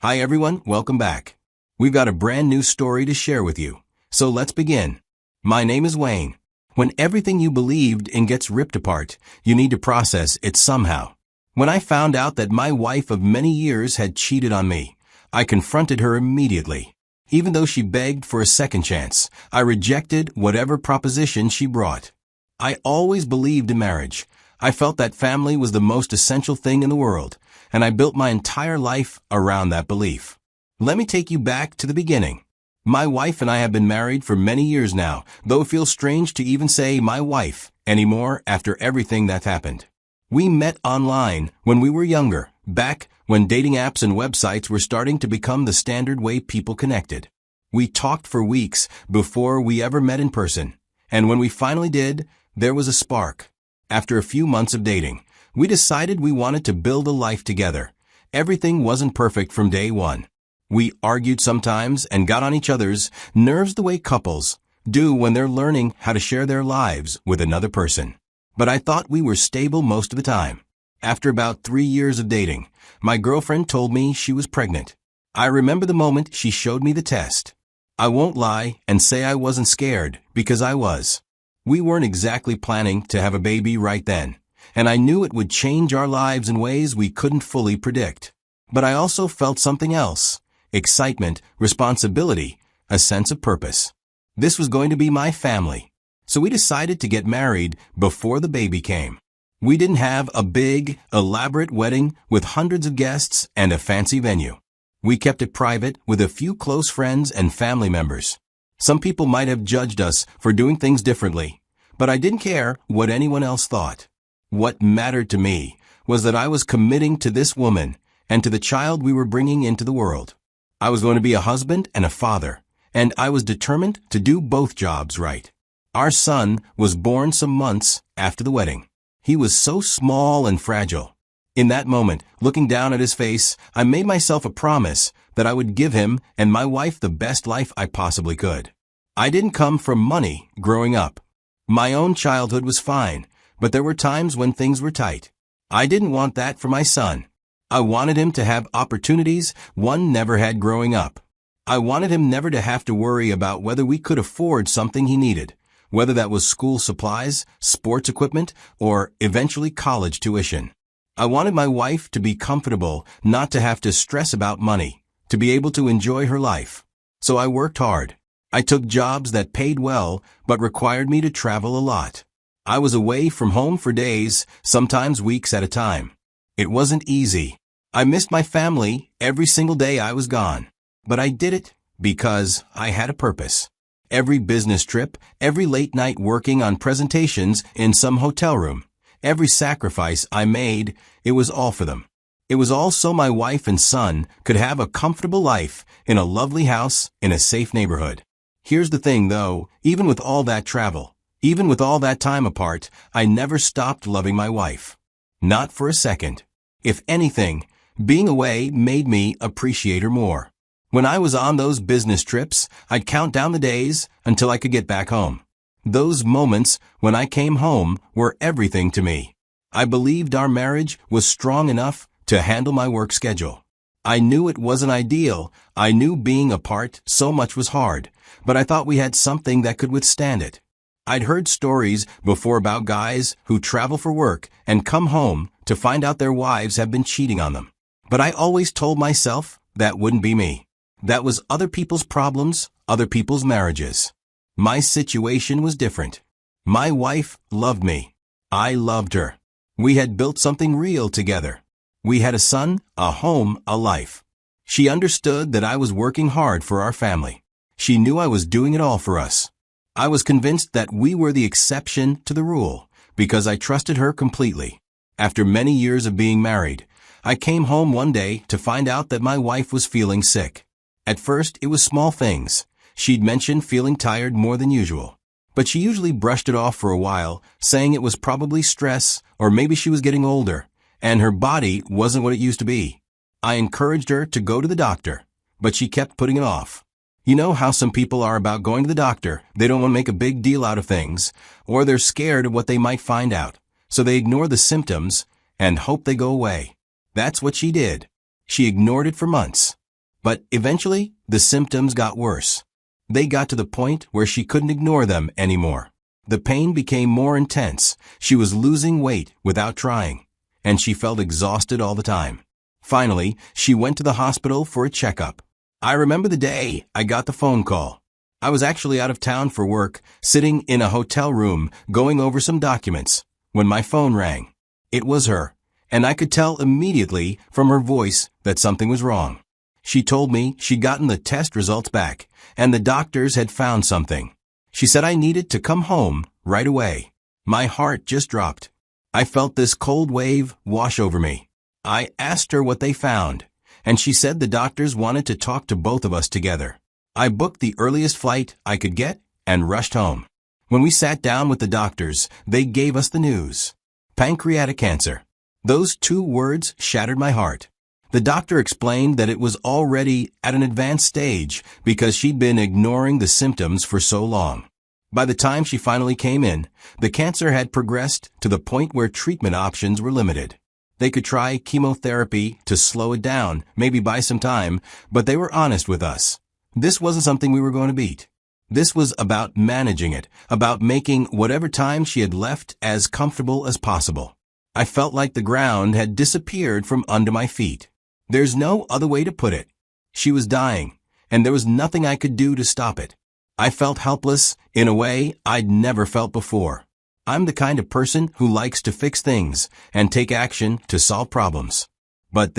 Hi everyone, welcome back. We've got a brand new story to share with you. So let's begin. My name is Wayne. When everything you believed in gets ripped apart, you need to process it somehow. When I found out that my wife of many years had cheated on me, I confronted her immediately. Even though she begged for a second chance, I rejected whatever proposition she brought. I always believed in marriage. I felt that family was the most essential thing in the world, and I built my entire life around that belief. Let me take you back to the beginning. My wife and I have been married for many years now, though it feels strange to even say my wife anymore after everything that happened. We met online when we were younger, back when dating apps and websites were starting to become the standard way people connected. We talked for weeks before we ever met in person, and when we finally did, there was a spark. After a few months of dating, we decided we wanted to build a life together. Everything wasn't perfect from day one. We argued sometimes and got on each other's nerves the way couples do when they're learning how to share their lives with another person. But I thought we were stable most of the time. After about 3 years of dating, my girlfriend told me she was pregnant. I remember the moment she showed me the test. I won't lie and say I wasn't scared, because I was. We weren't exactly planning to have a baby right then, and I knew it would change our lives in ways we couldn't fully predict. But I also felt something else: excitement, responsibility, a sense of purpose. This was going to be my family. So we decided to get married before the baby came. We didn't have a big, elaborate wedding with hundreds of guests and a fancy venue. We kept it private with a few close friends and family members. Some people might have judged us for doing things differently, but I didn't care what anyone else thought. What mattered to me was that I was committing to this woman and to the child we were bringing into the world. I was going to be a husband and a father, and I was determined to do both jobs right. Our son was born some months after the wedding. He was so small and fragile. In that moment, looking down at his face, I made myself a promise that I would give him and my wife the best life I possibly could. I didn't come from money growing up. My own childhood was fine, but there were times when things were tight. I didn't want that for my son. I wanted him to have opportunities one never had growing up. I wanted him never to have to worry about whether we could afford something he needed, whether that was school supplies, sports equipment, or eventually college tuition. I wanted my wife to be comfortable, not to have to stress about money, to be able to enjoy her life. So I worked hard. I took jobs that paid well, but required me to travel a lot. I was away from home for days, sometimes weeks at a time. It wasn't easy. I missed my family every single day I was gone. But I did it because I had a purpose. Every business trip, every late night working on presentations in some hotel room, every sacrifice I made, it was all for them. It was all so my wife and son could have a comfortable life in a lovely house in a safe neighborhood. Here's the thing though, even with all that travel, even with all that time apart, I never stopped loving my wife. Not for a second. If anything, being away made me appreciate her more. When I was on those business trips, I'd count down the days until I could get back home. Those moments when I came home were everything to me. I believed our marriage was strong enough to handle my work schedule. I knew it wasn't ideal. I knew being apart so much was hard, but I thought we had something that could withstand it. I'd heard stories before about guys who travel for work and come home to find out their wives have been cheating on them. But I always told myself that wouldn't be me. That was other people's problems, other people's marriages. My situation was different. My wife loved me. I loved her. We had built something real together. We had a son, a home, a life. She understood that I was working hard for our family. She knew I was doing it all for us. I was convinced that we were the exception to the rule, because I trusted her completely. After many years of being married, I came home one day to find out that my wife was feeling sick. At first, it was small things. She'd mentioned feeling tired more than usual. But she usually brushed it off for a while, saying it was probably stress, or maybe she was getting older, and her body wasn't what it used to be. I encouraged her to go to the doctor, but she kept putting it off. You know how some people are about going to the doctor. They don't want to make a big deal out of things, or they're scared of what they might find out, so they ignore the symptoms and hope they go away. That's what she did. She ignored it for months. But eventually, the symptoms got worse. They got to the point where she couldn't ignore them anymore. The pain became more intense. She was losing weight without trying, and she felt exhausted all the time. Finally, she went to the hospital for a checkup. I remember the day I got the phone call. I was actually out of town for work, sitting in a hotel room, going over some documents, when my phone rang. It was her, and I could tell immediately from her voice that something was wrong. She told me she'd gotten the test results back, and the doctors had found something. She said I needed to come home right away. My heart just dropped. I felt this cold wave wash over me. I asked her what they found, and she said the doctors wanted to talk to both of us together. I booked the earliest flight I could get and rushed home. When we sat down with the doctors, they gave us the news. Pancreatic cancer. Those 2 words shattered my heart. The doctor explained that it was already at an advanced stage because she'd been ignoring the symptoms for so long. By the time she finally came in, the cancer had progressed to the point where treatment options were limited. They could try chemotherapy to slow it down, maybe buy some time, but they were honest with us. This wasn't something we were going to beat. This was about managing it, about making whatever time she had left as comfortable as possible. I felt like the ground had disappeared from under my feet. There's no other way to put it. She was dying, and there was nothing I could do to stop it. I felt helpless in a way I'd never felt before. I'm the kind of person who likes to fix things and take action to solve problems. But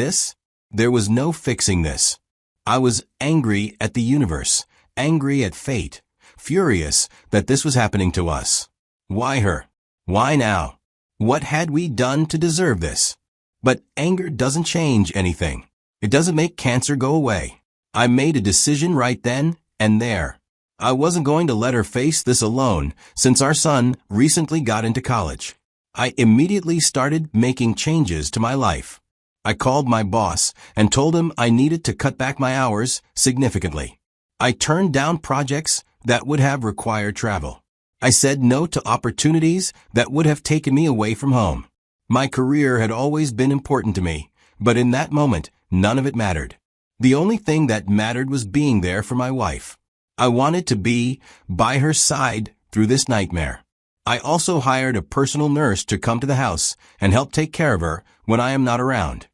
there was no fixing this. I was angry at the universe, angry at fate, furious that this was happening to us. Why her? Why now? What had we done to deserve this? But anger doesn't change anything. It doesn't make cancer go away. I made a decision right then and there. I wasn't going to let her face this alone since our son recently got into college. I immediately started making changes to my life. I called my boss and told him I needed to cut back my hours significantly. I turned down projects that would have required travel. I said no to opportunities that would have taken me away from home. My career had always been important to me, but in that moment, none of it mattered. The only thing that mattered was being there for my wife. I wanted to be by her side through this nightmare. I also hired a personal nurse to come to the house and help take care of her when I am not around.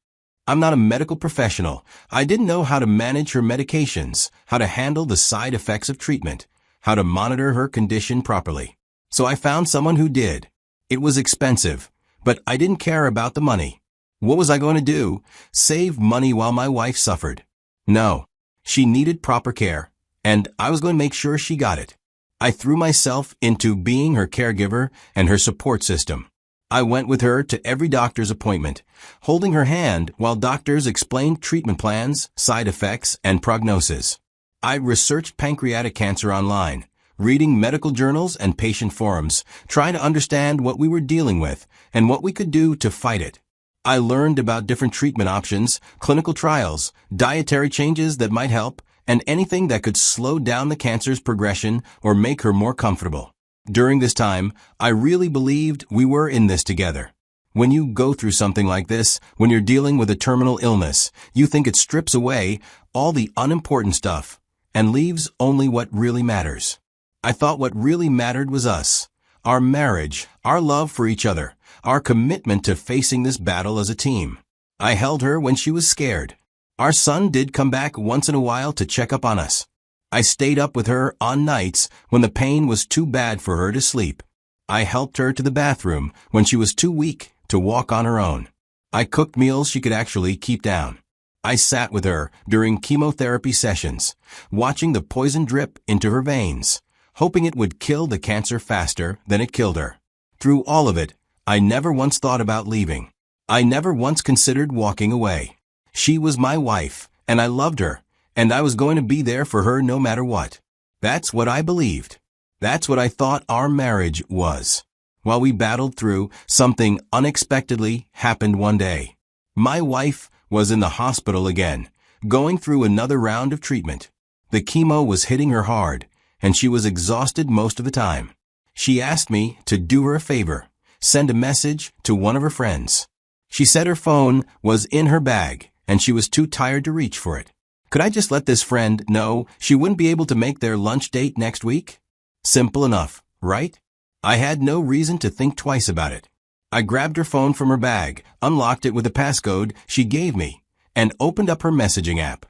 I'm not a medical professional. I didn't know how to manage her medications, how to handle the side effects of treatment, how to monitor her condition properly. So I found someone who did. It was expensive, but I didn't care about the money. What was I going to do? Save money while my wife suffered? No. She needed proper care, and I was going to make sure she got it. I threw myself into being her caregiver and her support system. I went with her to every doctor's appointment, holding her hand while doctors explained treatment plans, side effects, and prognosis. I researched pancreatic cancer online, reading medical journals and patient forums, trying to understand what we were dealing with and what we could do to fight it. I learned about different treatment options, clinical trials, dietary changes that might help, and anything that could slow down the cancer's progression or make her more comfortable. During this time, I really believed we were in this together. When you go through something like this, when you're dealing with a terminal illness, you think it strips away all the unimportant stuff and leaves only what really matters. I thought what really mattered was us, our marriage, our love for each other, our commitment to facing this battle as a team. I held her when she was scared. Our son did come back once in a while to check up on us. I stayed up with her on nights when the pain was too bad for her to sleep. I helped her to the bathroom when she was too weak to walk on her own. I cooked meals she could actually keep down. I sat with her during chemotherapy sessions, watching the poison drip into her veins, hoping it would kill the cancer faster than it killed her. Through all of it, I never once thought about leaving. I never once considered walking away. She was my wife, and I loved her, and I was going to be there for her no matter what. That's what I believed. That's what I thought our marriage was. While we battled through, something unexpectedly happened one day. My wife was in the hospital again, going through another round of treatment. The chemo was hitting her hard, and she was exhausted most of the time. She asked me to do her a favor, send a message to one of her friends. She said her phone was in her bag, and she was too tired to reach for it. Could I just let this friend know she wouldn't be able to make their lunch date next week? Simple enough, right? I had no reason to think twice about it. I grabbed her phone from her bag, unlocked it with a passcode she gave me, and opened up her messaging app.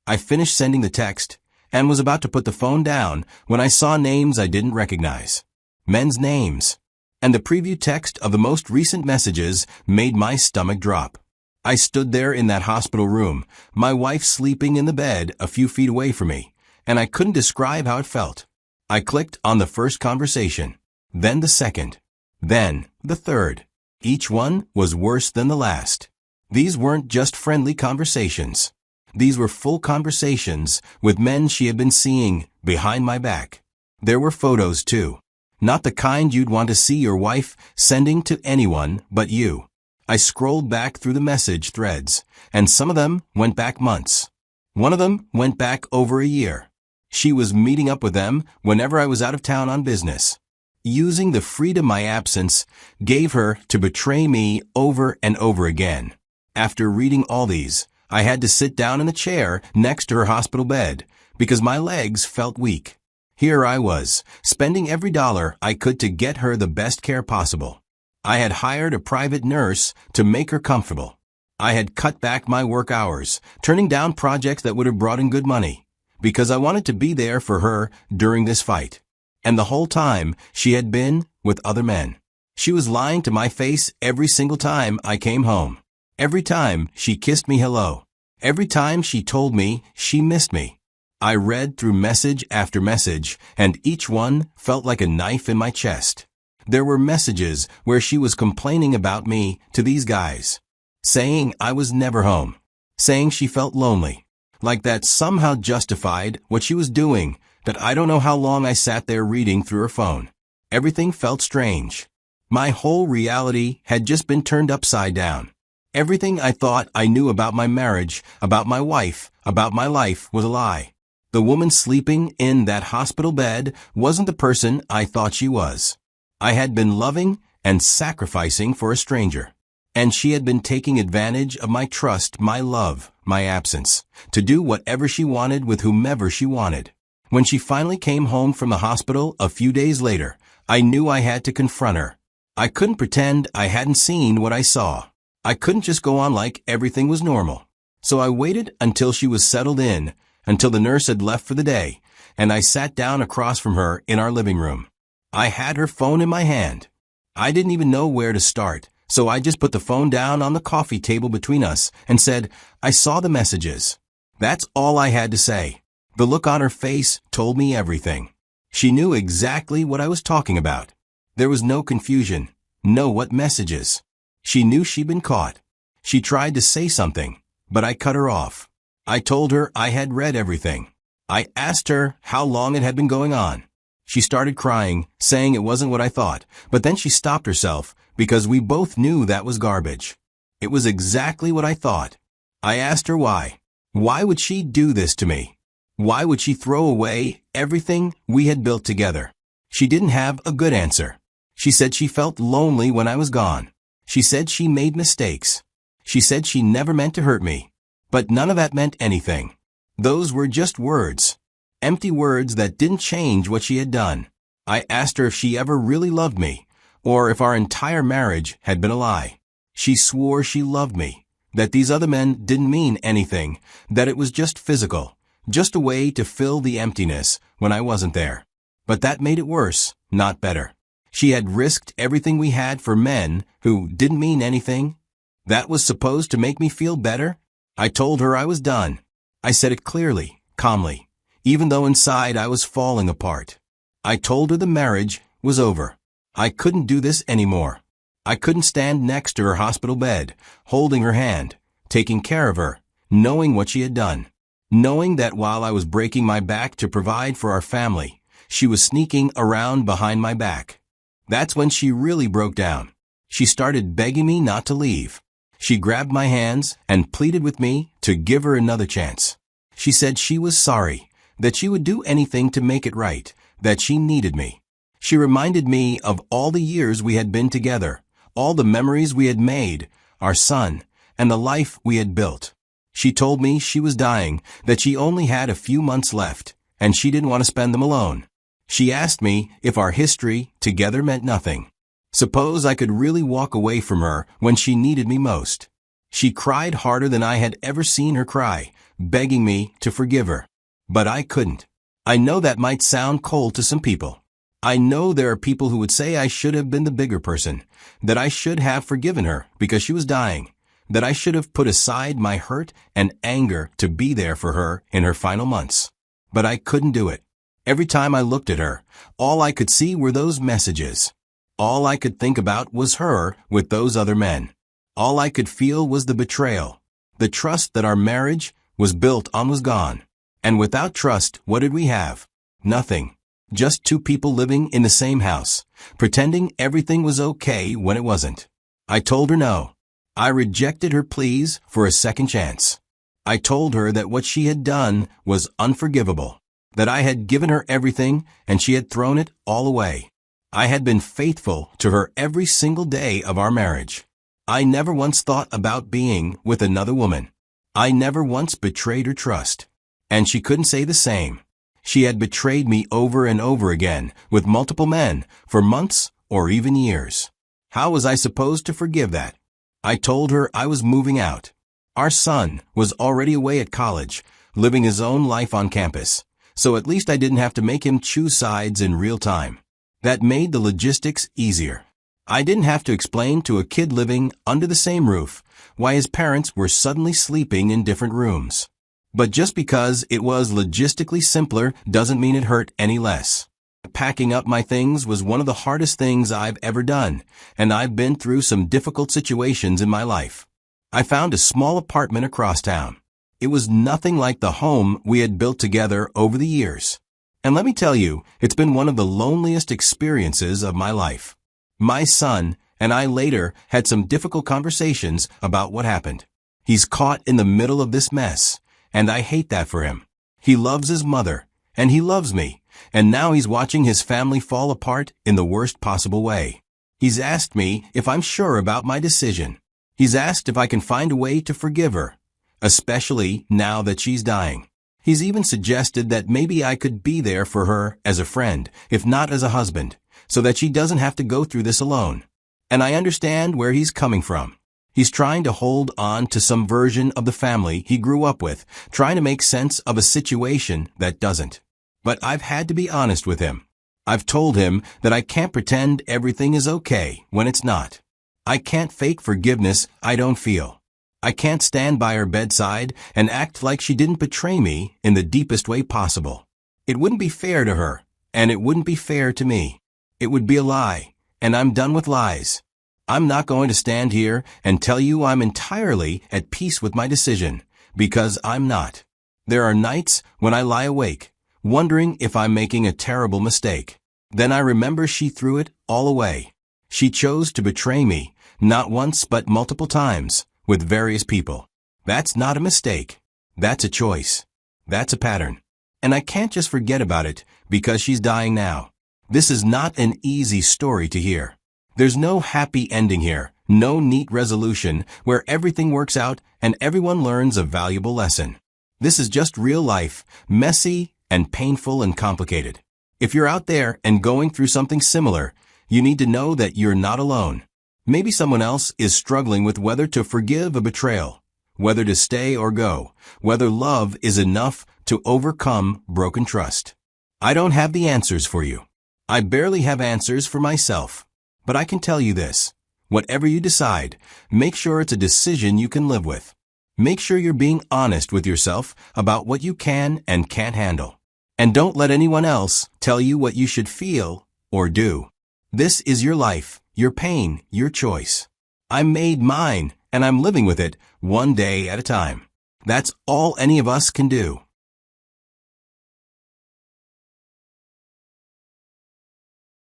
I finished sending the text and was about to put the phone down when I saw names I didn't recognize. Men's names. And the preview text of the most recent messages made my stomach drop. I stood there in that hospital room, my wife sleeping in the bed a few feet away from me, and I couldn't describe how it felt. I clicked on the first conversation, then the second, then the third. Each one was worse than the last. These weren't just friendly conversations. These were full conversations with men she had been seeing behind my back. There were photos too. Not the kind you'd want to see your wife sending to anyone but you. I scrolled back through the message threads, and some of them went back months. One of them went back over a year. She was meeting up with them whenever I was out of town on business. Using the freedom my absence gave her to betray me over and over again. After reading all these, I had to sit down in a chair next to her hospital bed because my legs felt weak. Here I was, spending every dollar I could to get her the best care possible. I had hired a private nurse to make her comfortable. I had cut back my work hours, turning down projects that would have brought in good money, because I wanted to be there for her during this fight. And the whole time, she had been with other men. She was lying to my face every single time I came home. Every time she kissed me hello. Every time she told me she missed me. I read through message after message, and each one felt like a knife in my chest. There were messages where she was complaining about me to these guys, saying I was never home, saying she felt lonely, like that somehow justified what she was doing, that I don't know how long I sat there reading through her phone. Everything felt strange. My whole reality had just been turned upside down. Everything I thought I knew about my marriage, about my wife, about my life was a lie. The woman sleeping in that hospital bed wasn't the person I thought she was. I had been loving and sacrificing for a stranger, and she had been taking advantage of my trust, my love, my absence, to do whatever she wanted with whomever she wanted. When she finally came home from the hospital a few days later, I knew I had to confront her. I couldn't pretend I hadn't seen what I saw. I couldn't just go on like everything was normal. So I waited until she was settled in, until the nurse had left for the day, and I sat down across from her in our living room. I had her phone in my hand. I didn't even know where to start, so I just put the phone down on the coffee table between us and said, I saw the messages. That's all I had to say. The look on her face told me everything. She knew exactly what I was talking about. There was no confusion. No, what messages? She knew she'd been caught. She tried to say something, but I cut her off. I told her I had read everything. I asked her how long it had been going on. She started crying, saying it wasn't what I thought, but then she stopped herself because we both knew that was garbage. It was exactly what I thought. I asked her why. Why would she do this to me? Why would she throw away everything we had built together? She didn't have a good answer. She said she felt lonely when I was gone. She said she made mistakes. She said she never meant to hurt me. But none of that meant anything. Those were just words. Empty words that didn't change what she had done. I asked her if she ever really loved me, or if our entire marriage had been a lie. She swore she loved me, that these other men didn't mean anything, that it was just physical, just a way to fill the emptiness when I wasn't there. But that made it worse, not better. She had risked everything we had for men who didn't mean anything. That was supposed to make me feel better? I told her I was done. I said it clearly, calmly, even though inside I was falling apart. I told her the marriage was over. I couldn't do this anymore. I couldn't stand next to her hospital bed, holding her hand, taking care of her, knowing what she had done, knowing that while I was breaking my back to provide for our family, she was sneaking around behind my back. That's when she really broke down. She started begging me not to leave. She grabbed my hands and pleaded with me to give her another chance. She said she was sorry, that she would do anything to make it right, that she needed me. She reminded me of all the years we had been together, all the memories we had made, our son, and the life we had built. She told me she was dying, that she only had a few months left, and she didn't want to spend them alone. She asked me if our history together meant nothing. Suppose I could really walk away from her when she needed me most. She cried harder than I had ever seen her cry, begging me to forgive her. But I couldn't. I know that might sound cold to some people. I know there are people who would say I should have been the bigger person, that I should have forgiven her because she was dying, that I should have put aside my hurt and anger to be there for her in her final months. But I couldn't do it. Every time I looked at her, all I could see were those messages. All I could think about was her with those other men. All I could feel was the betrayal. The trust that our marriage was built on was gone. And without trust, what did we have? Nothing. Just two people living in the same house, pretending everything was okay when it wasn't. I told her no. I rejected her pleas for a second chance. I told her that what she had done was unforgivable, that I had given her everything and she had thrown it all away. I had been faithful to her every single day of our marriage. I never once thought about being with another woman. I never once betrayed her trust. And she couldn't say the same. She had betrayed me over and over again with multiple men for months or even years. How was I supposed to forgive that? I told her I was moving out. Our son was already away at college, living his own life on campus, so at least I didn't have to make him choose sides in real time. That made the logistics easier. I didn't have to explain to a kid living under the same roof why his parents were suddenly sleeping in different rooms. But just because it was logistically simpler doesn't mean it hurt any less. Packing up my things was one of the hardest things I've ever done, and I've been through some difficult situations in my life. I found a small apartment across town. It was nothing like the home we had built together over the years. And let me tell you, it's been one of the loneliest experiences of my life. My son and I later had some difficult conversations about what happened. He's caught in the middle of this mess, and I hate that for him. He loves his mother, and he loves me, and now he's watching his family fall apart in the worst possible way. He's asked me if I'm sure about my decision. He's asked if I can find a way to forgive her, especially now that she's dying. He's even suggested that maybe I could be there for her as a friend, if not as a husband, so that she doesn't have to go through this alone. And I understand where he's coming from. He's trying to hold on to some version of the family he grew up with, trying to make sense of a situation that doesn't. But I've had to be honest with him. I've told him that I can't pretend everything is okay when it's not. I can't fake forgiveness I don't feel. I can't stand by her bedside and act like she didn't betray me in the deepest way possible. It wouldn't be fair to her, and it wouldn't be fair to me. It would be a lie, and I'm done with lies. I'm not going to stand here and tell you I'm entirely at peace with my decision, because I'm not. There are nights when I lie awake, wondering if I'm making a terrible mistake. Then I remember she threw it all away. She chose to betray me, not once but multiple times, with various people. That's not a mistake. That's a choice. That's a pattern. And I can't just forget about it because she's dying now. This is not an easy story to hear. There's no happy ending here, no neat resolution where everything works out and everyone learns a valuable lesson. This is just real life, messy and painful and complicated. If you're out there and going through something similar, you need to know that you're not alone. Maybe someone else is struggling with whether to forgive a betrayal, whether to stay or go, whether love is enough to overcome broken trust. I don't have the answers for you. I barely have answers for myself. But I can tell you this. Whatever you decide, make sure it's a decision you can live with. Make sure you're being honest with yourself about what you can and can't handle. And don't let anyone else tell you what you should feel or do. This is your life, your pain, your choice. I made mine, and I'm living with it one day at a time. That's all any of us can do.